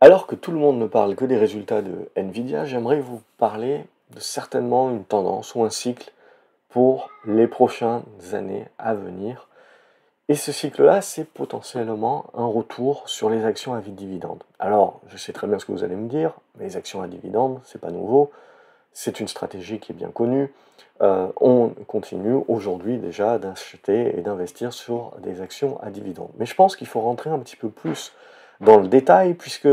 Alors que tout le monde ne parle que des résultats de Nvidia, j'aimerais vous parler de certainement une tendance ou un cycle pour les prochaines années à venir. Et ce cycle-là, c'est potentiellement un retour sur les actions à dividendes. Alors, je sais très bien ce que vous allez me dire, mais les actions à dividendes, c'est pas nouveau, c'est une stratégie qui est bien connue. On continue aujourd'hui déjà d'acheter et d'investir sur des actions à dividendes. Mais je pense qu'il faut rentrer un petit peu plus dans le détail, puisque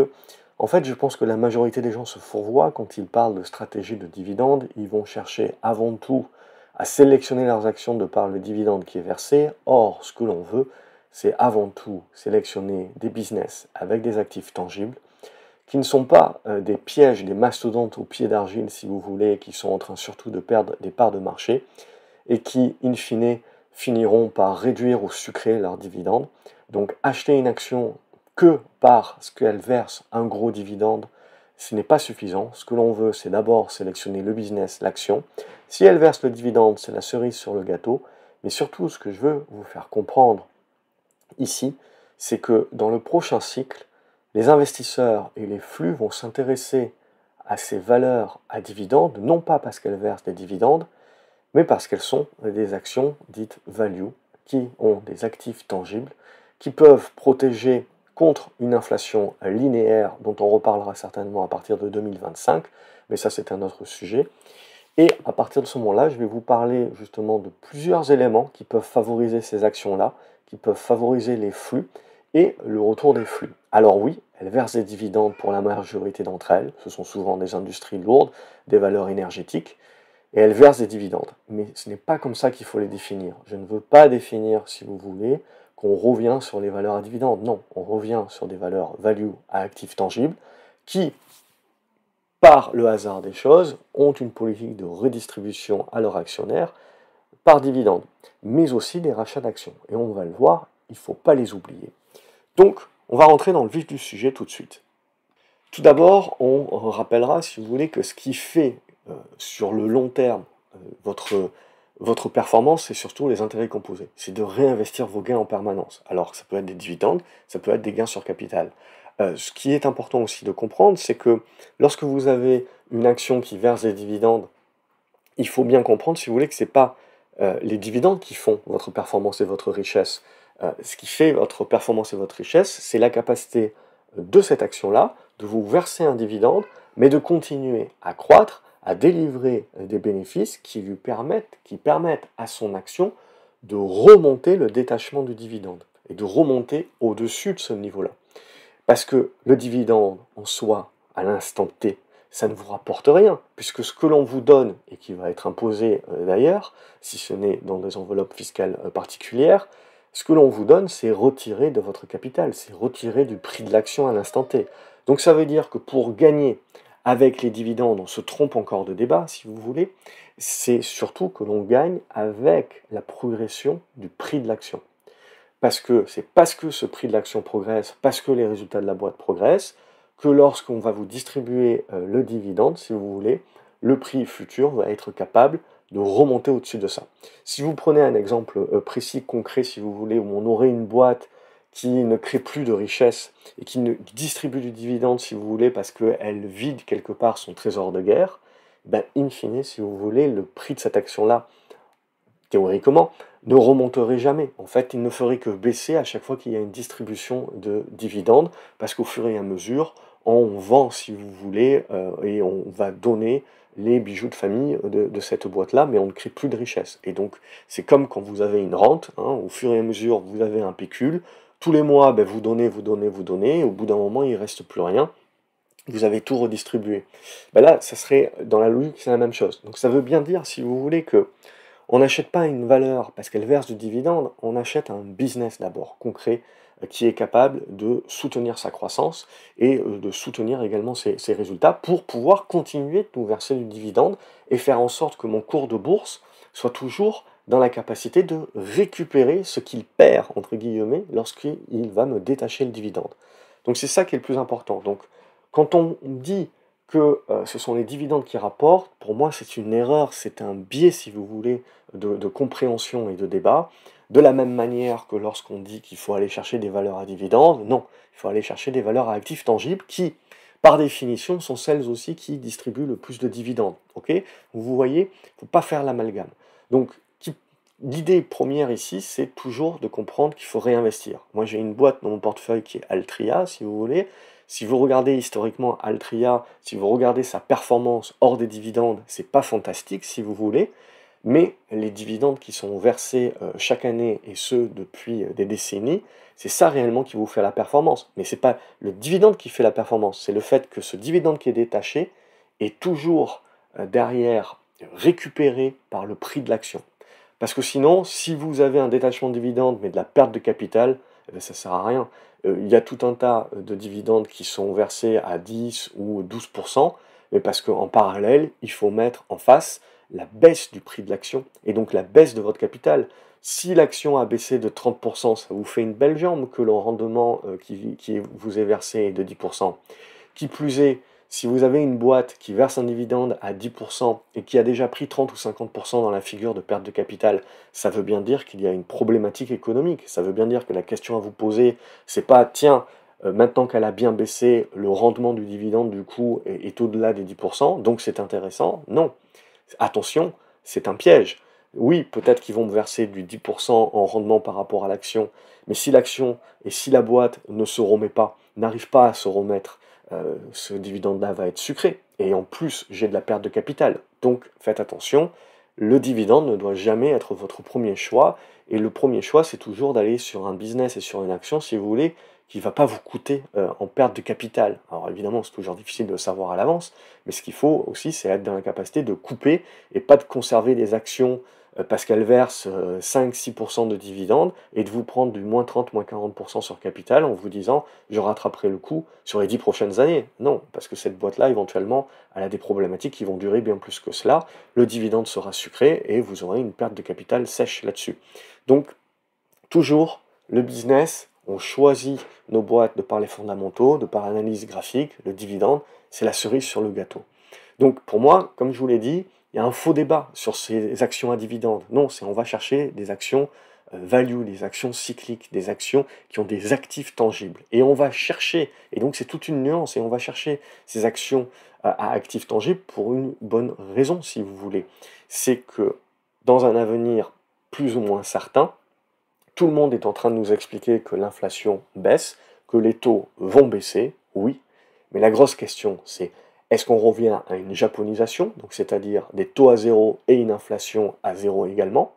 en fait, je pense que la majorité des gens se fourvoient quand ils parlent de stratégie de dividendes. Ils vont chercher avant tout à sélectionner leurs actions de par le dividende qui est versé. Or, ce que l'on veut, c'est avant tout sélectionner des business avec des actifs tangibles qui ne sont pas des pièges, des mastodontes au pied d'argile, si vous voulez, qui sont en train surtout de perdre des parts de marché, et qui, in fine, finiront par réduire ou sucrer leurs dividendes. Donc acheter une action que parce qu'elle verse un gros dividende, ce n'est pas suffisant. Ce que l'on veut, c'est d'abord sélectionner le business, l'action. Si elle verse le dividende, c'est la cerise sur le gâteau. Mais surtout, ce que je veux vous faire comprendre ici, c'est que dans le prochain cycle, les investisseurs et les flux vont s'intéresser à ces valeurs à dividendes, non pas parce qu'elles versent des dividendes, mais parce qu'elles sont des actions dites value, qui ont des actifs tangibles, qui peuvent protéger contre une inflation linéaire, dont on reparlera certainement à partir de 2025, mais ça c'est un autre sujet. Et à partir de ce moment-là, je vais vous parler justement de plusieurs éléments qui peuvent favoriser ces actions-là, qui peuvent favoriser les flux et le retour des flux. Alors oui, elles versent des dividendes pour la majorité d'entre elles, ce sont souvent des industries lourdes, des valeurs énergétiques, et elles versent des dividendes. Mais ce n'est pas comme ça qu'il faut les définir. Je ne veux pas définir, si vous voulez, qu'on revient sur les valeurs à dividendes. Non, on revient sur des valeurs value à actifs tangibles qui, par le hasard des choses, ont une politique de redistribution à leurs actionnaires par dividende, mais aussi des rachats d'actions. Et on va le voir, il ne faut pas les oublier. Donc, on va rentrer dans le vif du sujet tout de suite. Tout d'abord, on rappellera, si vous voulez, que ce qui fait sur le long terme votre performance, c'est surtout les intérêts composés. C'est de réinvestir vos gains en permanence. Alors, ça peut être des dividendes, ça peut être des gains sur capital. Ce qui est important aussi de comprendre, c'est que lorsque vous avez une action qui verse des dividendes, il faut bien comprendre, si vous voulez, que ce n'est pas les dividendes qui font votre performance et votre richesse. Ce qui fait votre performance et votre richesse, c'est la capacité de cette action-là de vous verser un dividende, mais de continuer à croître, à délivrer des bénéfices qui permettent à son action de remonter le détachement du dividende et de remonter au-dessus de ce niveau-là. Parce que le dividende en soi, à l'instant T, ça ne vous rapporte rien, puisque ce que l'on vous donne, et qui va être imposé d'ailleurs, si ce n'est dans des enveloppes fiscales particulières, ce que l'on vous donne, c'est retiré de votre capital, c'est retiré du prix de l'action à l'instant T. Donc ça veut dire que pour gagner avec les dividendes, on se trompe encore de débat, si vous voulez, c'est surtout que l'on gagne avec la progression du prix de l'action. Parce que c'est parce que ce prix de l'action progresse, parce que les résultats de la boîte progressent, que lorsqu'on va vous distribuer le dividende, si vous voulez, le prix futur va être capable de remonter au-dessus de ça. Si vous prenez un exemple précis, concret, si vous voulez, où on aurait une boîte qui ne crée plus de richesse et qui distribue du dividende, si vous voulez, parce qu'elle vide quelque part son trésor de guerre, ben, in fine, si vous voulez, le prix de cette action-là, théoriquement, ne remonterait jamais. En fait, il ne ferait que baisser à chaque fois qu'il y a une distribution de dividendes, parce qu'au fur et à mesure, on vend, si vous voulez, et on va donner les bijoux de famille de cette boîte-là, mais on ne crée plus de richesse. Et donc, c'est comme quand vous avez une rente, hein, au fur et à mesure, vous avez un pécule, tous les mois, ben, vous donnez, et au bout d'un moment, il ne reste plus rien, vous avez tout redistribué. Ben là, ça serait, dans la logique, c'est la même chose. Donc ça veut bien dire, si vous voulez, que on n'achète pas une valeur parce qu'elle verse du dividende, on achète un business d'abord, concret, qui est capable de soutenir sa croissance et de soutenir également ses résultats pour pouvoir continuer de nous verser du dividende et faire en sorte que mon cours de bourse soit toujours dans la capacité de récupérer ce qu'il perd, entre guillemets, lorsqu'il va me détacher le dividende. Donc c'est ça qui est le plus important. Donc quand on dit que ce sont les dividendes qui rapportent, pour moi, c'est une erreur, c'est un biais, si vous voulez, de compréhension et de débat. De la même manière que lorsqu'on dit qu'il faut aller chercher des valeurs à dividendes, non, il faut aller chercher des valeurs à actifs tangibles qui, par définition, sont celles aussi qui distribuent le plus de dividendes. Ok? Vous voyez, il ne faut pas faire l'amalgame. Donc, l'idée première ici, c'est toujours de comprendre qu'il faut réinvestir. Moi, j'ai une boîte dans mon portefeuille qui est Altria, si vous voulez. Si vous regardez historiquement Altria, si vous regardez sa performance hors des dividendes, c'est pas fantastique, si vous voulez. Mais les dividendes qui sont versés chaque année, et ce depuis des décennies, c'est ça réellement qui vous fait la performance. Mais c'est pas le dividende qui fait la performance, c'est le fait que ce dividende qui est détaché est toujours derrière récupéré par le prix de l'action. Parce que sinon, si vous avez un détachement de dividendes mais de la perte de capital, eh ben, ça ne sert à rien. Il y a tout un tas de dividendes qui sont versés à 10 ou 12%, mais parce qu'en parallèle, il faut mettre en face la baisse du prix de l'action et donc la baisse de votre capital. Si l'action a baissé de 30%, ça vous fait une belle jambe que le rendement qui vous est versé est de 10%. Qui plus est, si vous avez une boîte qui verse un dividende à 10% et qui a déjà pris 30 ou 50% dans la figure de perte de capital, ça veut bien dire qu'il y a une problématique économique. Ça veut bien dire que la question à vous poser, c'est pas tiens, maintenant qu'elle a bien baissé, le rendement du dividende du coup est au-delà des 10%, donc c'est intéressant. Non. Attention, c'est un piège. Oui, peut-être qu'ils vont me verser du 10% en rendement par rapport à l'action, mais si l'action et si la boîte ne se remet pas, n'arrive pas à se remettre, ce dividende-là va être sucré. Et en plus, j'ai de la perte de capital. Donc faites attention, le dividende ne doit jamais être votre premier choix. Et le premier choix, c'est toujours d'aller sur un business et sur une action, si vous voulez, qui ne va pas vous coûter en perte de capital. Alors évidemment, c'est toujours difficile de le savoir à l'avance, mais ce qu'il faut aussi, c'est être dans la capacité de couper et pas de conserver des actions parce qu'elles versent 5-6% de dividendes et de vous prendre du moins 30, moins 40% sur capital en vous disant je rattraperai le coup sur les 10 prochaines années. Non, parce que cette boîte-là, éventuellement, elle a des problématiques qui vont durer bien plus que cela. Le dividende sera sucré et vous aurez une perte de capital sèche là-dessus. Donc, toujours, le business, on choisit nos boîtes de par les fondamentaux, de par l'analyse graphique, le dividende, c'est la cerise sur le gâteau. Donc pour moi, comme je vous l'ai dit, il y a un faux débat sur ces actions à dividendes. Non, c'est on va chercher des actions value, des actions cycliques, des actions qui ont des actifs tangibles. Et on va chercher, et donc c'est toute une nuance, et on va chercher ces actions à actifs tangibles pour une bonne raison, si vous voulez. C'est que dans un avenir plus ou moins certain, tout le monde est en train de nous expliquer que l'inflation baisse, que les taux vont baisser, oui, mais la grosse question c'est est-ce qu'on revient à une japonisation, donc c'est-à-dire des taux à zéro et une inflation à zéro également,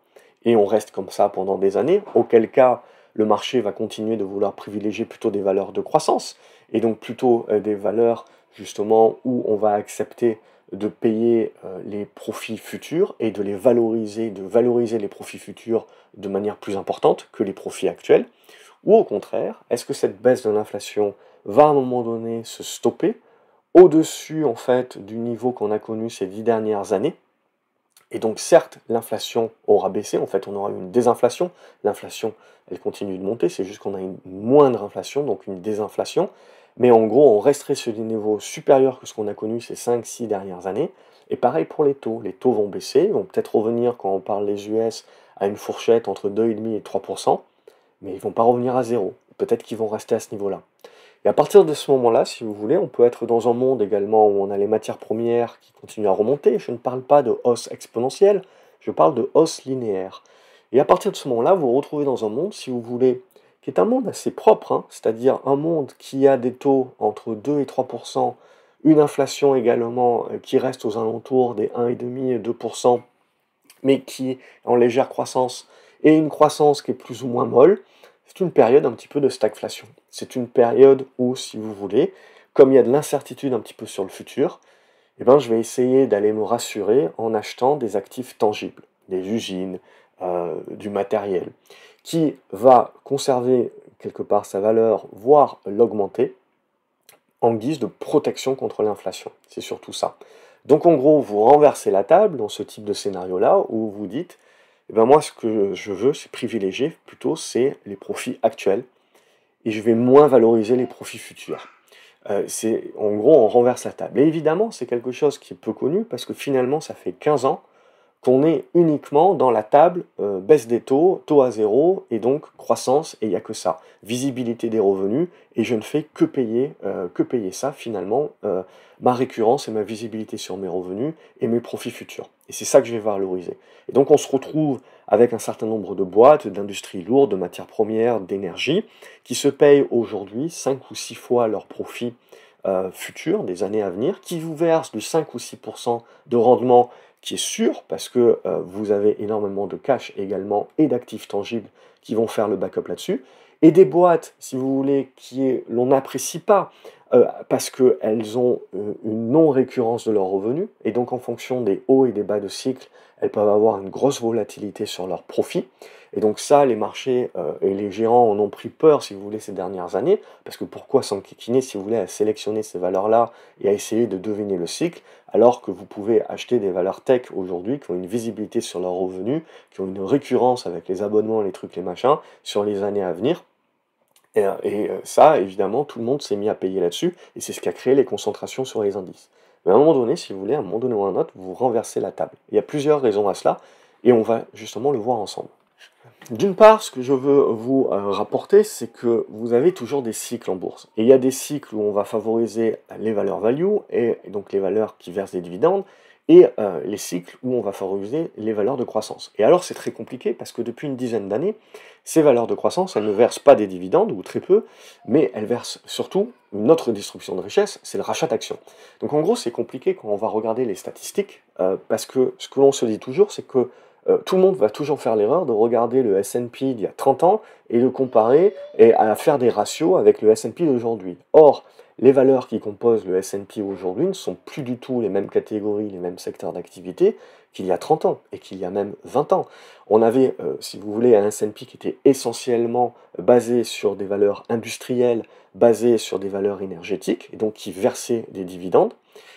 et on reste comme ça pendant des années, auquel cas le marché va continuer de vouloir privilégier plutôt des valeurs de croissance, et donc plutôt des valeurs justement où on va accepter de payer les profits futurs et de valoriser les profits futurs de manière plus importante que les profits actuels, ou au contraire, est-ce que cette baisse de l'inflation va à un moment donné se stopper au-dessus en fait du niveau qu'on a connu ces 10 dernières années, et donc certes l'inflation aura baissé, en fait on aura eu une désinflation, l'inflation elle continue de monter, c'est juste qu'on a une moindre inflation, donc une désinflation, mais en gros on resterait sur des niveaux supérieurs que ce qu'on a connu ces 5-6 dernières années, et pareil pour les taux vont baisser, ils vont peut-être revenir quand on parle des US à une fourchette entre 2,5 et 3%, mais ils ne vont pas revenir à zéro, peut-être qu'ils vont rester à ce niveau-là. Et à partir de ce moment-là, si vous voulez, on peut être dans un monde également où on a les matières premières qui continuent à remonter. Je ne parle pas de hausse exponentielle, je parle de hausse linéaire. Et à partir de ce moment-là, vous vous retrouvez dans un monde, si vous voulez, qui est un monde assez propre, hein, c'est-à-dire un monde qui a des taux entre 2 et 3%, une inflation également qui reste aux alentours des 1,5 et 2%, mais qui est en légère croissance, et une croissance qui est plus ou moins molle. C'est une période un petit peu de stagflation. C'est une période où, si vous voulez, comme il y a de l'incertitude un petit peu sur le futur, eh ben, je vais essayer d'aller me rassurer en achetant des actifs tangibles, des usines, du matériel, qui va conserver quelque part sa valeur, voire l'augmenter, en guise de protection contre l'inflation. C'est surtout ça. Donc en gros, vous renversez la table dans ce type de scénario-là, où vous dites, eh ben moi ce que je veux, c'est privilégier plutôt, c'est les profits actuels, et je vais moins valoriser les profits futurs. En gros, on renverse la table. Et évidemment, c'est quelque chose qui est peu connu parce que finalement, ça fait 15 ans qu'on est uniquement dans la table baisse des taux, taux à zéro, et donc croissance, et il n'y a que ça. Visibilité des revenus, et je ne fais que payer ça finalement, ma récurrence et ma visibilité sur mes revenus et mes profits futurs. Et c'est ça que je vais valoriser. Et donc on se retrouve avec un certain nombre de boîtes, d'industries lourdes, de matières premières, d'énergie, qui se payent aujourd'hui 5 ou 6 fois leurs profits futurs, des années à venir, qui vous versent de 5 ou 6% de rendement qui est sûr, parce que vous avez énormément de cash également et d'actifs tangibles qui vont faire le backup là-dessus, et des boîtes, si vous voulez, l'on n'apprécie pas, parce qu'elles ont une non-récurrence de leurs revenus, et donc en fonction des hauts et des bas de cycle, elles peuvent avoir une grosse volatilité sur leurs profits, et donc ça, les marchés et les gérants en ont pris peur, si vous voulez, ces dernières années, parce que pourquoi s'enquiquiner, si vous voulez, à sélectionner ces valeurs-là et à essayer de deviner le cycle, alors que vous pouvez acheter des valeurs tech aujourd'hui qui ont une visibilité sur leurs revenus, qui ont une récurrence avec les abonnements, les trucs, les machins, sur les années à venir. Et ça, évidemment, tout le monde s'est mis à payer là-dessus, et c'est ce qui a créé les concentrations sur les indices. Mais à un moment donné, si vous voulez, à un moment donné ou à un autre, vous renversez la table. Il y a plusieurs raisons à cela, et on va justement le voir ensemble. D'une part, ce que je veux vous rapporter, c'est que vous avez toujours des cycles en bourse. Et il y a des cycles où on va favoriser les valeurs value, et donc les valeurs qui versent des dividendes, et les cycles où on va favoriser les valeurs de croissance. Et alors c'est très compliqué, parce que depuis une dizaine d'années, ces valeurs de croissance, elles ne versent pas des dividendes, ou très peu, mais elles versent surtout une autre distribution de richesse, c'est le rachat d'actions. Donc en gros, c'est compliqué quand on va regarder les statistiques, parce que ce que l'on se dit toujours, c'est que tout le monde va toujours faire l'erreur de regarder le S&P d'il y a 30 ans et le comparer et à faire des ratios avec le S&P d'aujourd'hui. Or, les valeurs qui composent le S&P aujourd'hui ne sont plus du tout les mêmes catégories, les mêmes secteurs d'activité qu'il y a 30 ans et qu'il y a même 20 ans. On avait, si vous voulez, un S&P qui était essentiellement basé sur des valeurs industrielles, basé sur des valeurs énergétiques, et donc qui versait des dividendes.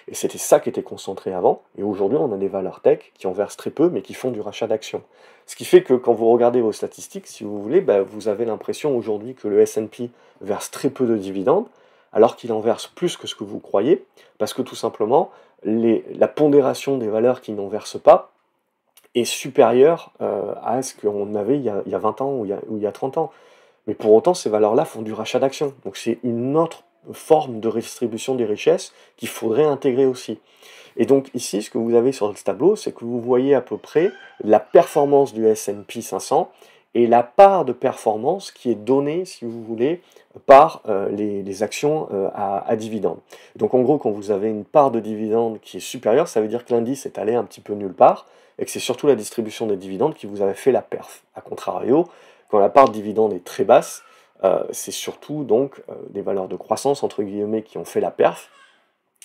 Et c'était ça qui était concentré avant. Et aujourd'hui, on a des valeurs tech qui en versent très peu, mais qui font du rachat d'actions. Ce qui fait que quand vous regardez vos statistiques, si vous voulez, vous avez l'impression aujourd'hui que le S&P verse très peu de dividendes, alors qu'il en verse plus que ce que vous croyez, parce que tout simplement, la pondération des valeurs qui n'en versent pas est supérieure à ce qu'on avait il y a 20 ans ou il y a 30 ans. Mais pour autant, ces valeurs-là font du rachat d'actions. Donc c'est une autre forme de redistribution des richesses qu'il faudrait intégrer aussi. Et donc ici, ce que vous avez sur ce tableau, c'est que vous voyez à peu près la performance du S&P 500 et la part de performance qui est donnée, si vous voulez, par les actions à dividendes. Donc en gros, quand vous avez une part de dividendes qui est supérieure, ça veut dire que l'indice est allé un petit peu nulle part, et que c'est surtout la distribution des dividendes qui vous avait fait la perf. A contrario, quand la part de dividende est très basse, c'est surtout donc des valeurs de croissance, entre guillemets, qui ont fait la perf,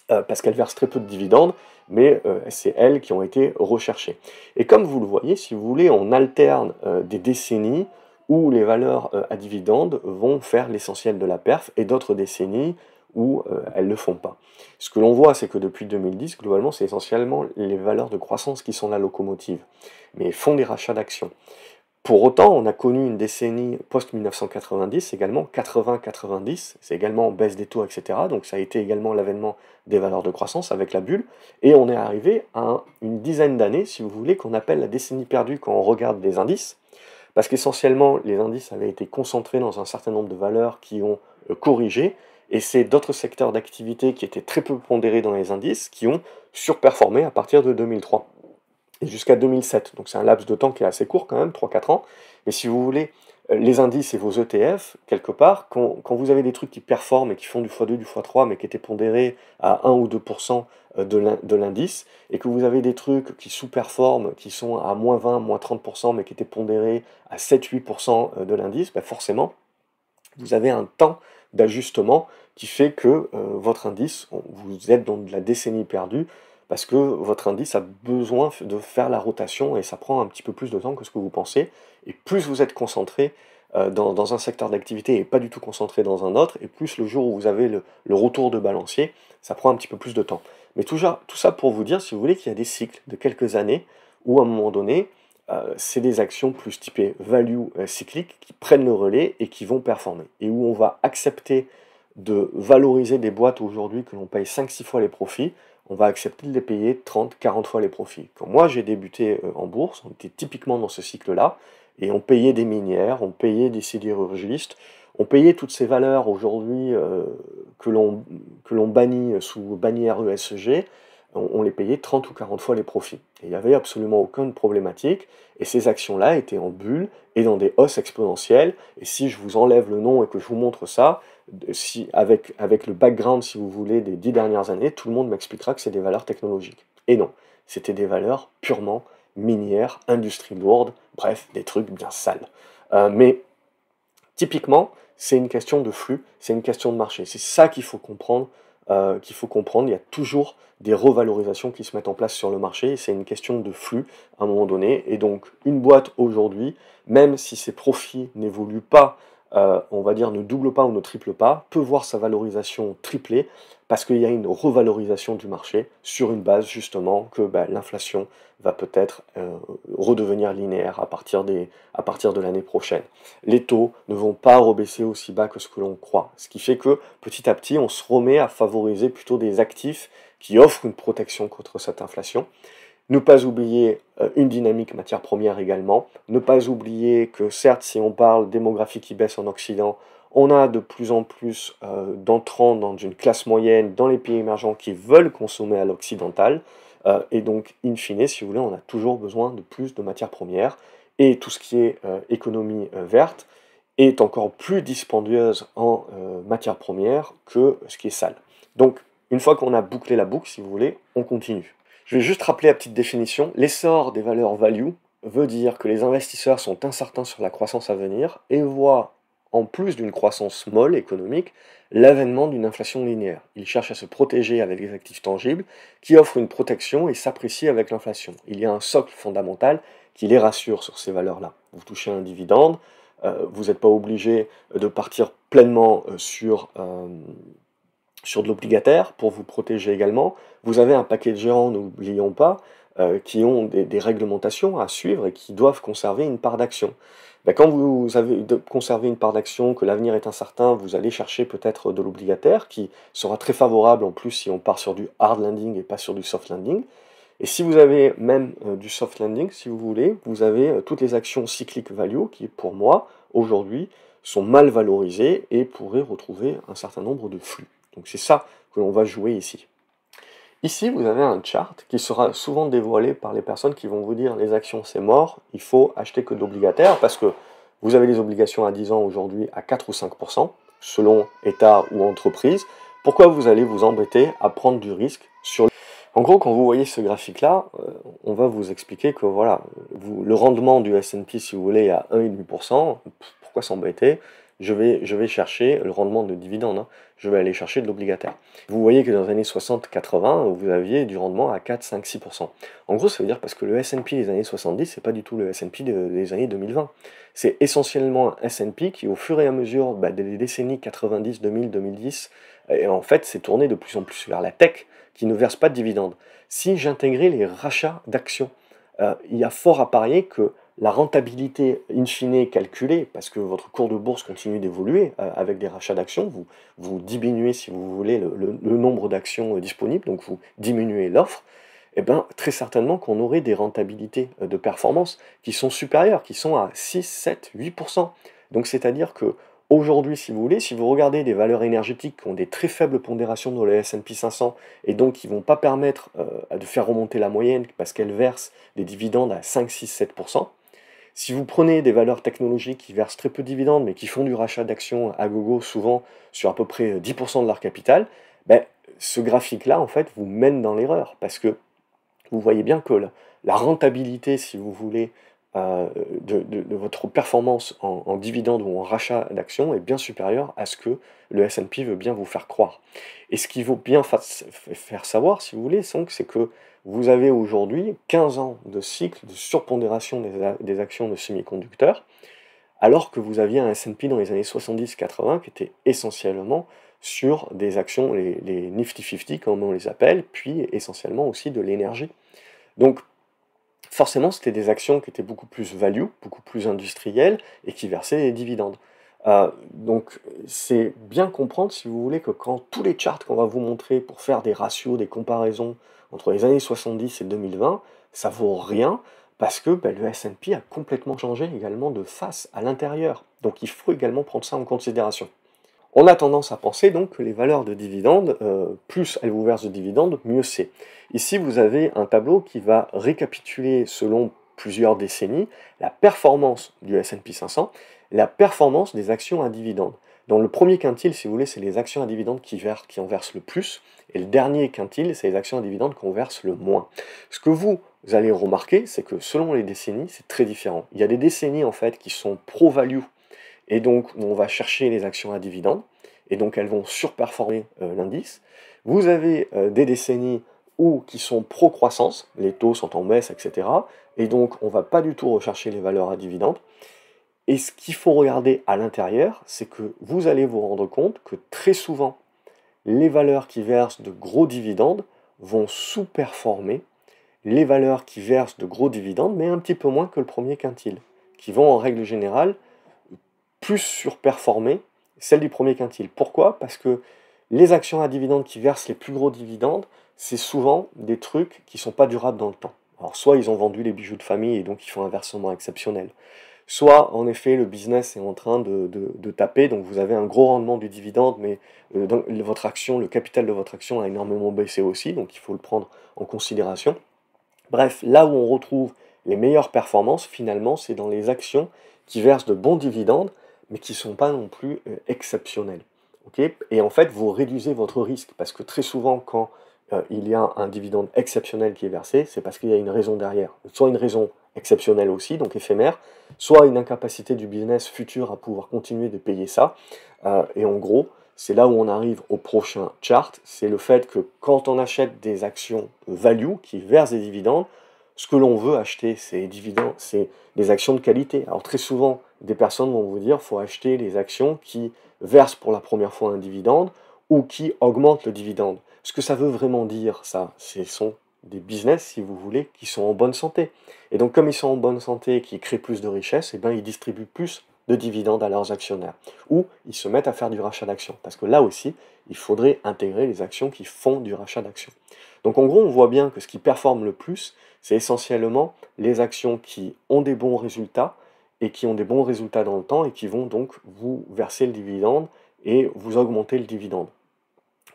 parce qu'elles versent très peu de dividendes, mais c'est elles qui ont été recherchées. Et comme vous le voyez, si vous voulez, on alterne des décennies où les valeurs à dividendes vont faire l'essentiel de la perf, et d'autres décennies où elles ne le font pas. Ce que l'on voit, c'est que depuis 2010, globalement, c'est essentiellement les valeurs de croissance qui sont la locomotive, mais font des rachats d'actions. Pour autant, on a connu une décennie post-1990, également 80-90, c'est également baisse des taux, etc. Donc ça a été également l'avènement des valeurs de croissance avec la bulle, et on est arrivé à une dizaine d'années, si vous voulez, qu'on appelle la décennie perdue quand on regarde les indices, parce qu'essentiellement, les indices avaient été concentrés dans un certain nombre de valeurs qui ont corrigé, et c'est d'autres secteurs d'activité qui étaient très peu pondérés dans les indices qui ont surperformé à partir de 2003 et jusqu'à 2007. Donc c'est un laps de temps qui est assez court quand même, 3-4 ans. Mais si vous voulez, les indices et vos ETF, quelque part, quand vous avez des trucs qui performent et qui font du x2, du x3, mais qui étaient pondérés à 1 ou 2% de l'indice, et que vous avez des trucs qui sous-performent, qui sont à moins 20, moins 30%, mais qui étaient pondérés à 7-8% de l'indice, forcément, vous avez un temps d'ajustement qui fait que votre indice, vous êtes dans de la décennie perdue, parce que votre indice a besoin de faire la rotation et ça prend un petit peu plus de temps que ce que vous pensez. Et plus vous êtes concentré dans un secteur d'activité et pas du tout concentré dans un autre, et plus le jour où vous avez le retour de balancier, ça prend un petit peu plus de temps. Mais tout ça pour vous dire, si vous voulez, qu'il y a des cycles de quelques années où à un moment donné, c'est des actions plus typées value cycliques qui prennent le relais et qui vont performer. Et où on va accepter de valoriser des boîtes aujourd'hui que l'on paye 5-6 fois les profits, on va accepter de les payer 30-40 fois les profits. Quand moi j'ai débuté en bourse, on était typiquement dans ce cycle-là, et on payait des minières, on payait des sidérurgistes, on payait toutes ces valeurs aujourd'hui que l'on bannit sous bannière ESG, on les payait 30 ou 40 fois les profits. Et il n'y avait absolument aucune problématique, et ces actions-là étaient en bulle et dans des hausses exponentielles, et si je vous enlève le nom et que je vous montre ça, avec le background, si vous voulez, des 10 dernières années, tout le monde m'expliquera que c'est des valeurs technologiques. Et non, c'était des valeurs purement minières, industrie lourde, bref, des trucs bien sales. Mais typiquement, c'est une question de flux, c'est une question de marché. C'est ça qu'il faut comprendre. Il y a toujours des revalorisations qui se mettent en place sur le marché. C'est une question de flux à un moment donné. Et donc, une boîte aujourd'hui, même si ses profits n'évoluent pas, on va dire ne double pas ou ne triple pas, peut voir sa valorisation tripler parce qu'il y a une revalorisation du marché sur une base justement que l'inflation va peut-être redevenir linéaire à partir de l'année prochaine. Les taux ne vont pas rebaisser aussi bas que ce que l'on croit, ce qui fait que petit à petit on se remet à favoriser plutôt des actifs qui offrent une protection contre cette inflation. Ne pas oublier une dynamique matière première également. Ne pas oublier que certes, si on parle démographie qui baisse en Occident, on a de plus en plus d'entrants dans une classe moyenne dans les pays émergents qui veulent consommer à l'occidental. Et donc, in fine, si vous voulez, on a toujours besoin de plus de matières premières. Et tout ce qui est économie verte est encore plus dispendieuse en matières premières que ce qui est sale. Donc, une fois qu'on a bouclé la boucle, si vous voulez, on continue. Je vais juste rappeler la petite définition. L'essor des valeurs value veut dire que les investisseurs sont incertains sur la croissance à venir et voient, en plus d'une croissance molle économique, l'avènement d'une inflation linéaire. Ils cherchent à se protéger avec des actifs tangibles qui offrent une protection et s'apprécient avec l'inflation. Il y a un socle fondamental qui les rassure sur ces valeurs-là. Vous touchez un dividende, vous n'êtes pas obligé de partir pleinement sur de l'obligataire pour vous protéger également. Vous avez un paquet de gérants, n'oublions pas, qui ont des réglementations à suivre et qui doivent conserver une part d'action. Quand vous avez conservé une part d'action, que l'avenir est incertain, vous allez chercher peut-être de l'obligataire qui sera très favorable en plus si on part sur du hard landing et pas sur du soft landing. Et si vous avez même du soft landing, si vous voulez, vous avez toutes les actions cycliques value qui, pour moi, aujourd'hui, sont mal valorisées et pourraient retrouver un certain nombre de flux. Donc c'est ça que l'on va jouer ici. Ici, vous avez un chart qui sera souvent dévoilé par les personnes qui vont vous dire les actions c'est mort, il faut acheter que de l'obligataire parce que vous avez des obligations à 10 ans aujourd'hui à 4 ou 5%, selon État ou entreprise. Pourquoi vous allez vous embêter à prendre du risque sur... En gros, quand vous voyez ce graphique-là, on va vous expliquer que voilà, le rendement du S&P, si vous voulez, est à 1,5%. Pourquoi s'embêter ? Je vais chercher le rendement de dividende, hein. Je vais aller chercher de l'obligataire. Vous voyez que dans les années 60-80, vous aviez du rendement à 4, 5, 6%. En gros, ça veut dire parce que le S&P des années 70, c'est pas du tout le S&P des années 2020. C'est essentiellement un S&P qui, au fur et à mesure des décennies 90, 2000, 2010, et en fait, s'est tourné de plus en plus vers la tech, qui ne verse pas de dividendes. Si j'intégrais les rachats d'actions, il y a fort à parier que la rentabilité in fine calculée, parce que votre cours de bourse continue d'évoluer avec des rachats d'actions, vous diminuez, si vous voulez, le nombre d'actions disponibles, donc vous diminuez l'offre, et bien très certainement qu'on aurait des rentabilités de performance qui sont supérieures, qui sont à 6, 7, 8%. Donc c'est-à-dire que aujourd'hui, si vous voulez, si vous regardez des valeurs énergétiques qui ont des très faibles pondérations dans le S&P 500 et donc qui ne vont pas permettre de faire remonter la moyenne parce qu'elles versent des dividendes à 5, 6, 7%, si vous prenez des valeurs technologiques qui versent très peu de dividendes, mais qui font du rachat d'actions à gogo, souvent sur à peu près 10% de leur capital, ce graphique-là, en fait, vous mène dans l'erreur. Parce que vous voyez bien que la rentabilité, si vous voulez, de votre performance en dividende ou en rachat d'actions est bien supérieure à ce que le S&P veut bien vous faire croire. Et ce qu'il faut bien faire savoir, si vous voulez, c'est que vous avez aujourd'hui 15 ans de cycle de surpondération des actions de semi-conducteurs, alors que vous aviez un S&P dans les années 70-80 qui était essentiellement sur des actions, les Nifty 50 comme on les appelle, puis essentiellement aussi de l'énergie. Donc forcément, c'était des actions qui étaient beaucoup plus value, beaucoup plus industrielles, et qui versaient des dividendes. Donc c'est bien comprendre, si vous voulez, que quand tous les charts qu'on va vous montrer pour faire des ratios, des comparaisons entre les années 70 et 2020, ça vaut rien parce que le S&P a complètement changé également de face à l'intérieur. Donc il faut également prendre ça en considération. On a tendance à penser donc que les valeurs de dividendes, plus elles vous versent de dividendes, mieux c'est. Ici, vous avez un tableau qui va récapituler selon plusieurs décennies la performance du S&P 500, la performance des actions à dividendes. Dans le premier quintile, si vous voulez, c'est les actions à dividendes qui en versent le plus, et le dernier quintile, c'est les actions à dividendes qui en versent le moins. Ce que vous allez remarquer, c'est que selon les décennies, c'est très différent. Il y a des décennies en fait qui sont pro-value, et donc on va chercher les actions à dividendes, et donc elles vont surperformer l'indice. Vous avez des décennies qui sont pro-croissance, les taux sont en baisse, etc. Et donc on ne va pas du tout rechercher les valeurs à dividendes. Et ce qu'il faut regarder à l'intérieur, c'est que vous allez vous rendre compte que très souvent, les valeurs qui versent de gros dividendes vont sous-performer les valeurs qui versent de gros dividendes, mais un petit peu moins que le premier quintile, qui vont en règle générale plus surperformer celle du premier quintile. Pourquoi? Parce que les actions à dividendes qui versent les plus gros dividendes, c'est souvent des trucs qui ne sont pas durables dans le temps. Alors soit ils ont vendu les bijoux de famille et donc ils font un versement exceptionnel. Soit en effet le business est en train de taper, donc vous avez un gros rendement du dividende, mais votre action, le capital de votre action a énormément baissé aussi, donc il faut le prendre en considération. Bref, là où on retrouve les meilleures performances, finalement, c'est dans les actions qui versent de bons dividendes, mais qui ne sont pas non plus exceptionnelles. Okay, et en fait, vous réduisez votre risque, parce que très souvent, quand il y a un dividende exceptionnel qui est versé, c'est parce qu'il y a une raison derrière. Soit une raison exceptionnelle aussi, donc éphémère, soit une incapacité du business futur à pouvoir continuer de payer ça. Et en gros, c'est là où on arrive au prochain chart, c'est le fait que quand on achète des actions value qui versent des dividendes, ce que l'on veut acheter, c'est dividendes, c'est des actions de qualité. Alors très souvent, des personnes vont vous dire qu'il faut acheter les actions qui versent pour la première fois un dividende ou qui augmentent le dividende. Ce que ça veut vraiment dire, ça, ce sont des business, si vous voulez, qui sont en bonne santé. Et donc comme ils sont en bonne santé et qui créent plus de richesses, et bien, ils distribuent plus de dividendes à leurs actionnaires. Ou ils se mettent à faire du rachat d'actions. Parce que là aussi, il faudrait intégrer les actions qui font du rachat d'actions. Donc en gros, on voit bien que ce qui performe le plus, c'est essentiellement les actions qui ont des bons résultats et qui ont des bons résultats dans le temps et qui vont donc vous verser le dividende et vous augmenter le dividende.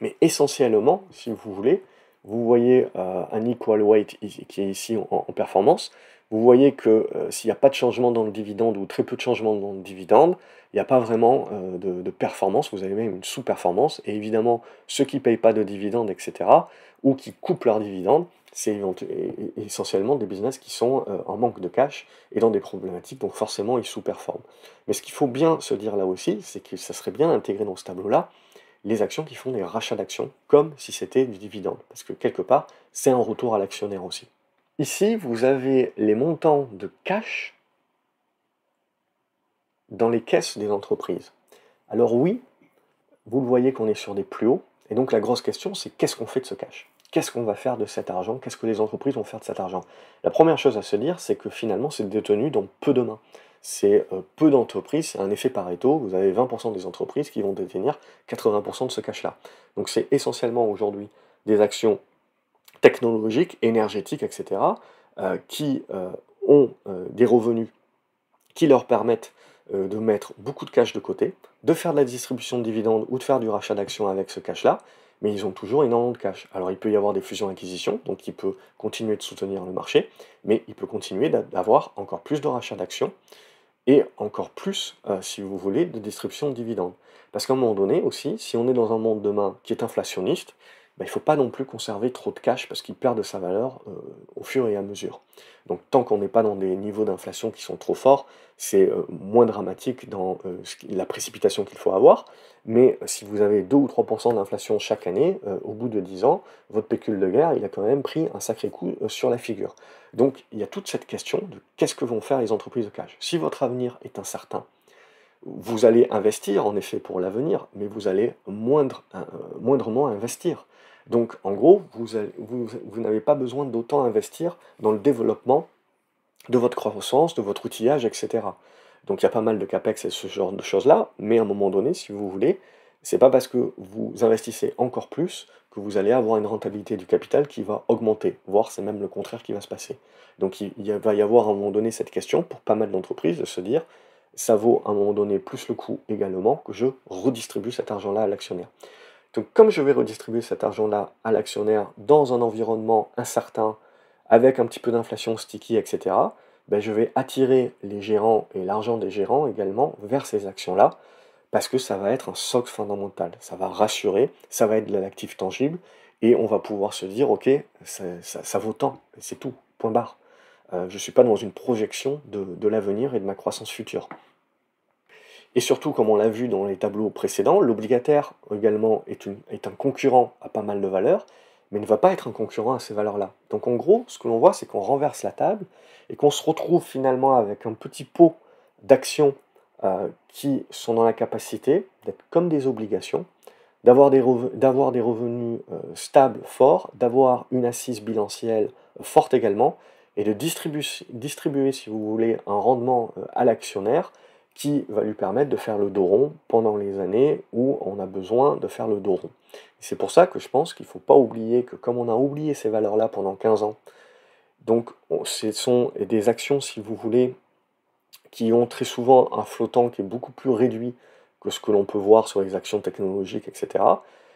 Mais essentiellement, si vous voulez, vous voyez un equal weight qui est ici en performance. Vous voyez que s'il n'y a pas de changement dans le dividende ou très peu de changement dans le dividende, il n'y a pas vraiment de performance, vous avez même une sous-performance. Et évidemment, ceux qui ne payent pas de dividendes, etc., ou qui coupent leurs dividendes, c'est essentiellement des business qui sont en manque de cash et dans des problématiques, donc forcément ils sous-performent. Mais ce qu'il faut bien se dire là aussi, c'est que ça serait bien intégré dans ce tableau-là, les actions qui font des rachats d'actions, comme si c'était du dividende, parce que quelque part, c'est un retour à l'actionnaire aussi. Ici, vous avez les montants de cash dans les caisses des entreprises. Alors oui, vous le voyez qu'on est sur des plus hauts, et donc la grosse question, c'est qu'est-ce qu'on fait de ce cash? Qu'est-ce qu'on va faire de cet argent? Qu'est-ce que les entreprises vont faire de cet argent? La première chose à se dire, c'est que finalement, c'est détenu dans peu de mains. C'est peu d'entreprises, c'est un effet Pareto, vous avez 20% des entreprises qui vont détenir 80% de ce cash-là. Donc c'est essentiellement aujourd'hui des actions technologiques, énergétiques, etc., qui ont des revenus qui leur permettent de mettre beaucoup de cash de côté, de faire de la distribution de dividendes ou de faire du rachat d'actions avec ce cash-là, mais ils ont toujours énormément de cash. Alors il peut y avoir des fusions-acquisitions, donc il peut continuer de soutenir le marché, mais il peut continuer d'avoir encore plus de rachats d'actions et encore plus, si vous voulez, de distribution de dividendes. Parce qu'à un moment donné aussi, si on est dans un monde demain qui est inflationniste, il ne faut pas non plus conserver trop de cash parce qu'il perd de sa valeur au fur et à mesure. Donc tant qu'on n'est pas dans des niveaux d'inflation qui sont trop forts, c'est moins dramatique dans la précipitation qu'il faut avoir. Mais si vous avez 2 ou 3% d'inflation chaque année, au bout de 10 ans, votre pécule de guerre, il a quand même pris un sacré coup sur la figure. Donc il y a toute cette question de qu'est-ce que vont faire les entreprises de cash. Si votre avenir est incertain, vous allez investir en effet pour l'avenir, mais vous allez moindrement investir. Donc en gros, vous n'avez pas besoin d'autant investir dans le développement de votre croissance, de votre outillage, etc. Donc il y a pas mal de capex et ce genre de choses-là, mais à un moment donné, si vous voulez, c'est pas parce que vous investissez encore plus que vous allez avoir une rentabilité du capital qui va augmenter, voire c'est même le contraire qui va se passer. Donc va y avoir à un moment donné cette question pour pas mal d'entreprises de se dire, ça vaut à un moment donné plus le coût également que je redistribue cet argent-là à l'actionnaire. Donc comme je vais redistribuer cet argent-là à l'actionnaire dans un environnement incertain, avec un petit peu d'inflation sticky, etc., ben je vais attirer les gérants et l'argent des gérants également vers ces actions-là, parce que ça va être un socle fondamental. Ça va rassurer, ça va être de l'actif tangible, et on va pouvoir se dire, ok, ça vaut tant, et c'est tout, point barre. Je ne suis pas dans une projection de l'avenir et de ma croissance future. Et surtout, comme on l'a vu dans les tableaux précédents, l'obligataire également est un concurrent à pas mal de valeurs, mais ne va pas être un concurrent à ces valeurs-là. Donc en gros, ce que l'on voit, c'est qu'on renverse la table et qu'on se retrouve finalement avec un petit pot d'actions qui sont dans la capacité d'être comme des obligations, d'avoir des revenus stables, forts, d'avoir une assise bilancielle forte également, et de distribuer, si vous voulez, un rendement à l'actionnaire qui va lui permettre de faire le dos rond pendant les années où on a besoin de faire le dos rond. C'est pour ça que je pense qu'il ne faut pas oublier que comme on a oublié ces valeurs-là pendant 15 ans, donc ce sont des actions, si vous voulez, qui ont très souvent un flottant qui est beaucoup plus réduit que ce que l'on peut voir sur les actions technologiques, etc.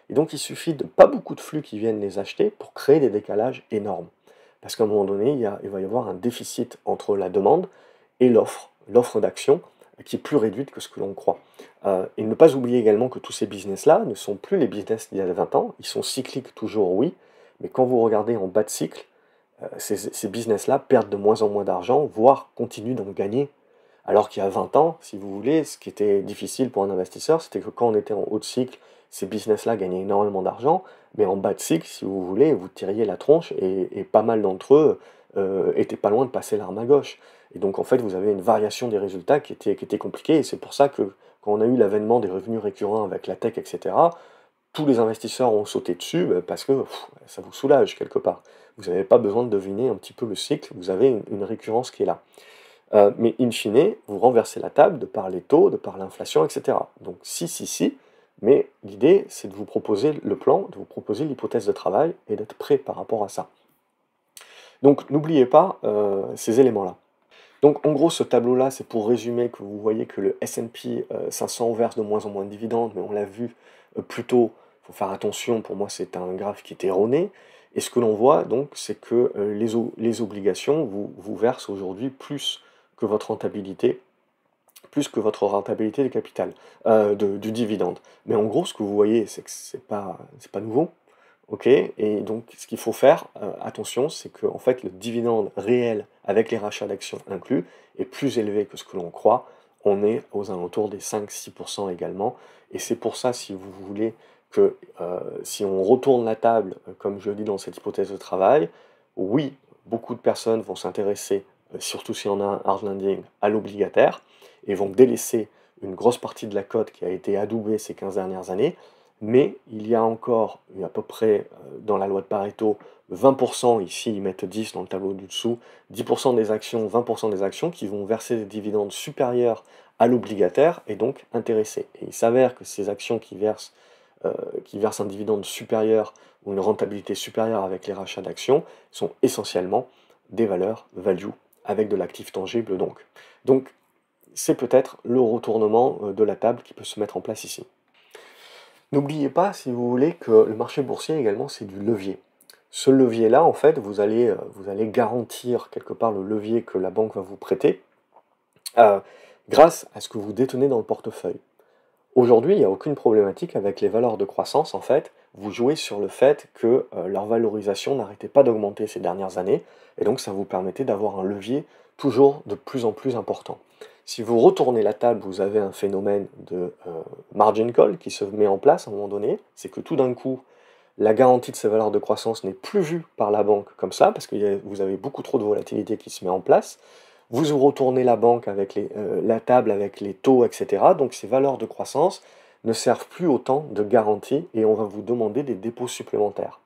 Et donc il suffit de pas beaucoup de flux qui viennent les acheter pour créer des décalages énormes. Parce qu'à un moment donné, il va y avoir un déficit entre la demande et l'offre d'actions, qui est plus réduite que ce que l'on croit. Et ne pas oublier également que tous ces business-là ne sont plus les business d'il y a 20 ans, ils sont cycliques toujours, oui, mais quand vous regardez en bas de cycle, ces business-là perdent de moins en moins d'argent, voire continuent d'en gagner. Alors qu'il y a 20 ans, si vous voulez, ce qui était difficile pour un investisseur, c'était que quand on était en haut de cycle, ces business-là gagnaient énormément d'argent, mais en bas de cycle, si vous voulez, vous tiriez la tronche et pas mal d'entre eux étaient pas loin de passer l'arme à gauche. Et donc en fait, vous avez une variation des résultats qui était compliquée, et c'est pour ça que quand on a eu l'avènement des revenus récurrents avec la tech, etc., tous les investisseurs ont sauté dessus parce que ça vous soulage quelque part. Vous n'avez pas besoin de deviner un petit peu le cycle, vous avez une récurrence qui est là. Mais in fine, vous renversez la table de par les taux, de par l'inflation, etc. Donc si, mais l'idée c'est de vous proposer le plan, de vous proposer l'hypothèse de travail et d'être prêt par rapport à ça. Donc n'oubliez pas ces éléments-là. Donc en gros, ce tableau-là, c'est pour résumer que vous voyez que le S&P 500 verse de moins en moins de dividendes, mais on l'a vu plus tôt, il faut faire attention, pour moi c'est un graphe qui est erroné. Et ce que l'on voit donc, c'est que les obligations vous versent aujourd'hui plus que votre rentabilité, du capital, du dividende. Mais en gros, ce que vous voyez, c'est que c'est pas nouveau. Ok, et donc ce qu'il faut faire, attention, c'est que en fait le dividende réel avec les rachats d'actions inclus est plus élevé que ce que l'on croit. On est aux alentours des 5-6% également. Et c'est pour ça, si vous voulez, que si on retourne la table, comme je le dis dans cette hypothèse de travail, oui, beaucoup de personnes vont s'intéresser, surtout si on a un hard landing, à l'obligataire, et vont délaisser une grosse partie de la cote qui a été adoubée ces 15 dernières années. Mais il y a encore, à peu près dans la loi de Pareto, 20%, ici ils mettent 10 dans le tableau du dessous, 10% des actions, 20% des actions qui vont verser des dividendes supérieurs à l'obligataire et donc intéressés. Et il s'avère que ces actions qui versent un dividende supérieur ou une rentabilité supérieure avec les rachats d'actions sont essentiellement des valeurs value avec de l'actif tangible donc. Donc c'est peut-être le retournement de la table qui peut se mettre en place ici. N'oubliez pas, si vous voulez, que le marché boursier également, c'est du levier. Ce levier-là, en fait, vous allez garantir quelque part le levier que la banque va vous prêter grâce à ce que vous détenez dans le portefeuille. Aujourd'hui, il n'y a aucune problématique avec les valeurs de croissance, en fait. Vous jouez sur le fait que leur valorisation n'arrêtait pas d'augmenter ces dernières années, et donc ça vous permettait d'avoir un levier toujours de plus en plus important. Si vous retournez la table, vous avez un phénomène de margin call qui se met en place à un moment donné, c'est que tout d'un coup, la garantie de ces valeurs de croissance n'est plus vue par la banque comme ça, parce que vous avez beaucoup trop de volatilité qui se met en place. Vous retournez la banque avec la table avec les taux, etc. Donc ces valeurs de croissance ne servent plus autant de garantie et on va vous demander des dépôts supplémentaires.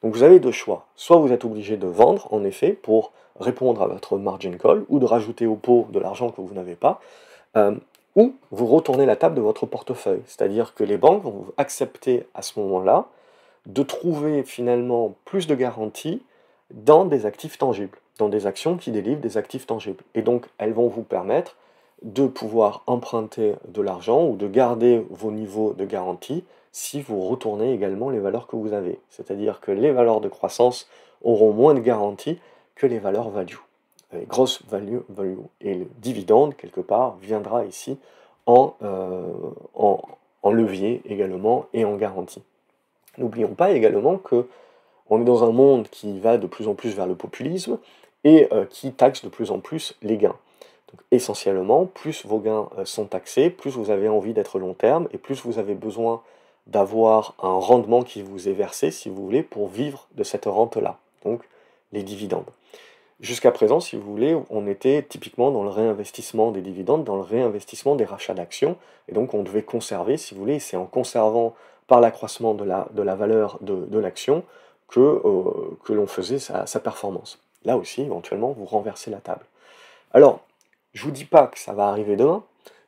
Donc vous avez deux choix. Soit vous êtes obligé de vendre, en effet, pour répondre à votre margin call, ou de rajouter au pot de l'argent que vous n'avez pas. euh, ou vous retournez la table de votre portefeuille. C'est-à-dire que les banques vont accepter à ce moment-là de trouver finalement plus de garanties dans des actifs tangibles, dans des actions qui délivrent des actifs tangibles. Et donc, elles vont vous permettre de pouvoir emprunter de l'argent ou de garder vos niveaux de garantie si vous retournez également les valeurs que vous avez. C'est-à-dire que les valeurs de croissance auront moins de garantie que les valeurs value, les grosses value. Et le dividende, quelque part, viendra ici en, en levier également et en garantie. N'oublions pas également que on est dans un monde qui va de plus en plus vers le populisme et qui taxe de plus en plus les gains. Donc essentiellement, plus vos gains sont taxés, plus vous avez envie d'être long terme et plus vous avez besoin d'avoir un rendement qui vous est versé, si vous voulez, pour vivre de cette rente-là, donc les dividendes. Jusqu'à présent, si vous voulez, on était typiquement dans le réinvestissement des dividendes, dans le réinvestissement des rachats d'actions, et donc on devait conserver, si vous voulez, c'est en conservant par l'accroissement de la valeur de l'action que l'on faisait sa performance. Là aussi, éventuellement, vous renversez la table. Alors, je ne vous dis pas que ça va arriver demain,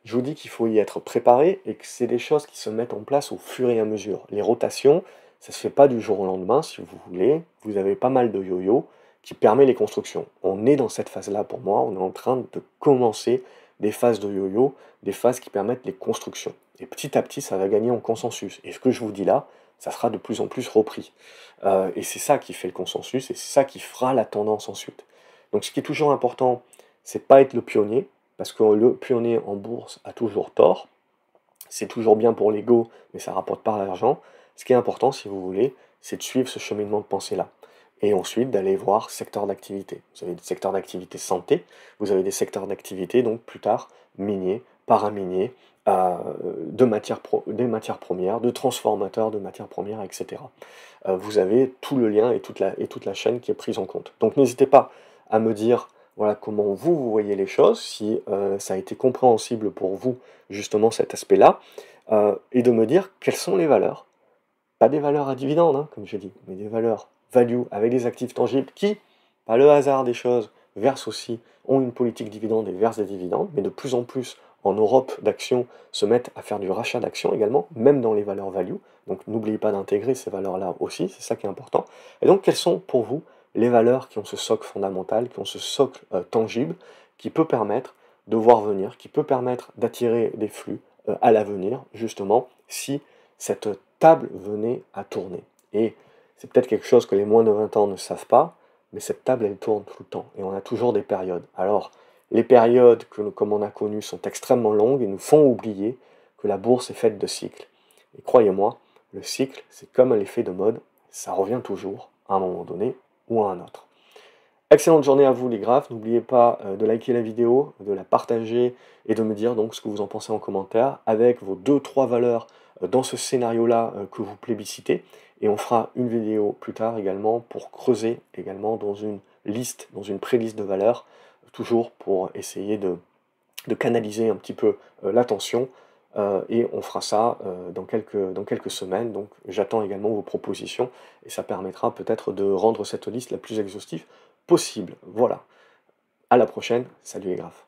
je vous dis qu'il faut y être préparé et que c'est des choses qui se mettent en place au fur et à mesure. Les rotations, ça ne se fait pas du jour au lendemain, si vous voulez. Vous avez pas mal de yo-yo qui permet les constructions. On est dans cette phase-là pour moi, on est en train de commencer des phases de yo-yo, des phases qui permettent les constructions. Et petit à petit, ça va gagner en consensus. Et ce que je vous dis là, ça sera de plus en plus repris. Et c'est ça qui fait le consensus, et c'est ça qui fera la tendance ensuite. Donc ce qui est toujours important, c'est pas être le pionnier, parce que le pionnier en bourse a toujours tort. C'est toujours bien pour l'ego, mais ça rapporte pas l'argent. Ce qui est important, si vous voulez, c'est de suivre ce cheminement de pensée-là. Et ensuite d'aller voir secteur d'activité. Vous avez des secteurs d'activité santé, vous avez des secteurs d'activité, donc plus tard, miniers, paraminiers, des matières premières, de transformateurs de matières premières, etc. Vous avez tout le lien et toute la chaîne qui est prise en compte. Donc n'hésitez pas à me dire voilà comment vous voyez les choses, si ça a été compréhensible pour vous justement cet aspect-là, et de me dire quelles sont les valeurs. Pas des valeurs à dividendes, hein, comme j'ai dit, mais des valeurs value avec des actifs tangibles qui, par le hasard des choses, versent aussi, ont une politique dividende et versent des dividendes, mais de plus en plus en Europe d'actions se mettent à faire du rachat d'actions également, même dans les valeurs value. Donc n'oubliez pas d'intégrer ces valeurs-là aussi, c'est ça qui est important. Et donc quelles sont pour vous les valeurs qui ont ce socle fondamental, qui ont ce socle tangible, qui peut permettre de voir venir, qui peut permettre d'attirer des flux à l'avenir, justement, si cette table venait à tourner. Et c'est peut-être quelque chose que les moins de 20 ans ne savent pas, mais cette table, elle tourne tout le temps, et on a toujours des périodes. Alors, les périodes, comme on a connues, sont extrêmement longues et nous font oublier que la bourse est faite de cycles. Et croyez-moi, le cycle, c'est comme un effet de mode, ça revient toujours, à un moment donné ou à un autre. Excellente journée à vous les graphes, n'oubliez pas de liker la vidéo, de la partager et de me dire donc ce que vous en pensez en commentaire avec vos 2-3 valeurs dans ce scénario-là que vous plébiscitez. Et on fera une vidéo plus tard également pour creuser également dans une liste, dans une pré-liste de valeurs, toujours pour essayer de canaliser un petit peu l'attention. Et on fera ça dans quelques semaines. Donc j'attends également vos propositions et ça permettra peut-être de rendre cette liste la plus exhaustive possible. Voilà. À la prochaine. Salut les graphes.